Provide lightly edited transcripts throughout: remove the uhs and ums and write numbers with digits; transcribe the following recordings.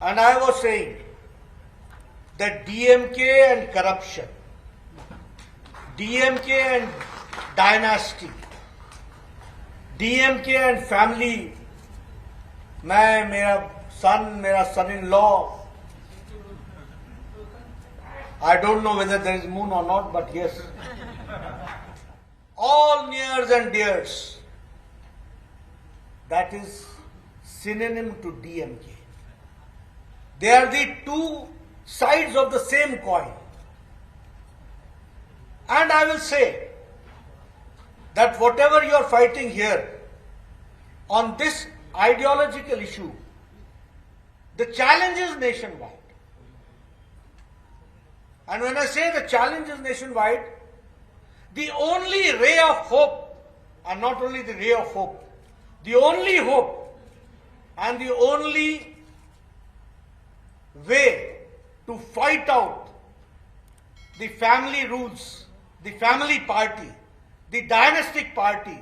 And I was saying that DMK and corruption, DMK and dynasty, DMK and family, मेरा son in law, I don't know whether there is moon or not, but yes, all nears and dears, that is synonym to DMK. They are the two sides of the same coin. And I will say that whatever you are fighting here on this ideological issue, the challenge is nationwide. And when I say the challenge is nationwide, the only ray of hope, and not only the ray of hope, the only hope and the only way to fight out the family rules, the family party, the dynastic party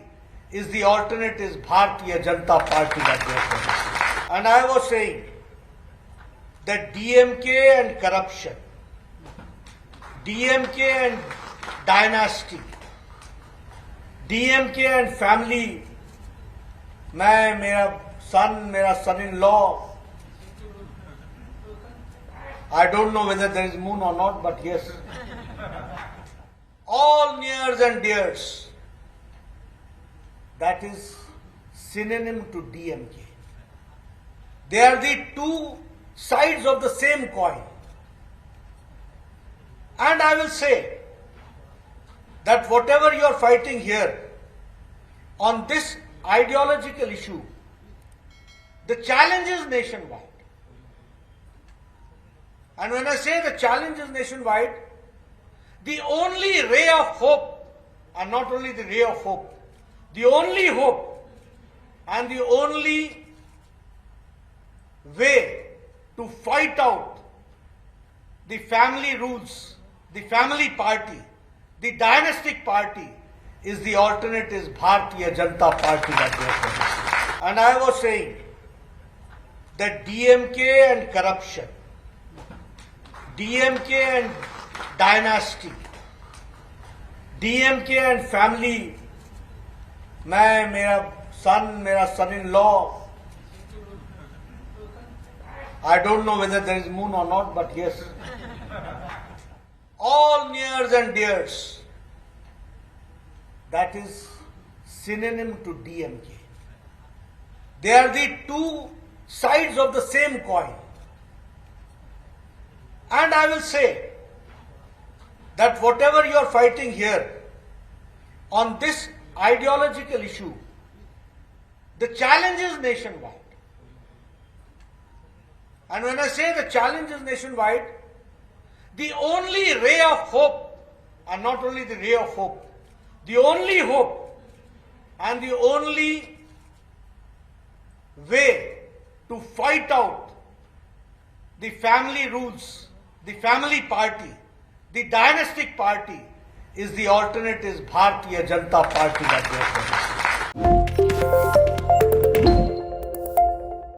is the alternate is Bharatiya Janata Party that they are saying. And I was saying that DMK and corruption, DMK and dynasty, DMK and family, मेरा son in law, I don't know whether there is moon or not, but yes, all nears and dears, that is synonym to DMK. They are the two sides of the same coin. And I will say that whatever you are fighting here on this ideological issue, the challenge is nationwide. And when I say the challenge is nationwide, the only ray of hope, and not only the ray of hope, the only hope and the only way to fight out the family rules, the family party, the dynastic party is the alternate is Bharatiya Janata Party that they are saying. And I was saying that DMK and corruption, DMK and dynasty, DMK and family, मेरा son in law, I don't know whether there is moon or not, but yes, all nears and dears, that is synonym to DMK. They are the two sides of the same coin. And I will say that whatever you are fighting here on this ideological issue, the challenge is nationwide. And when I say the challenge is nationwide, the only ray of hope, and not only the ray of hope, the only hope and the only way to fight out the family rules, the family party, the dynastic party is the alternate is Bharatiya Janata Party that they are saying.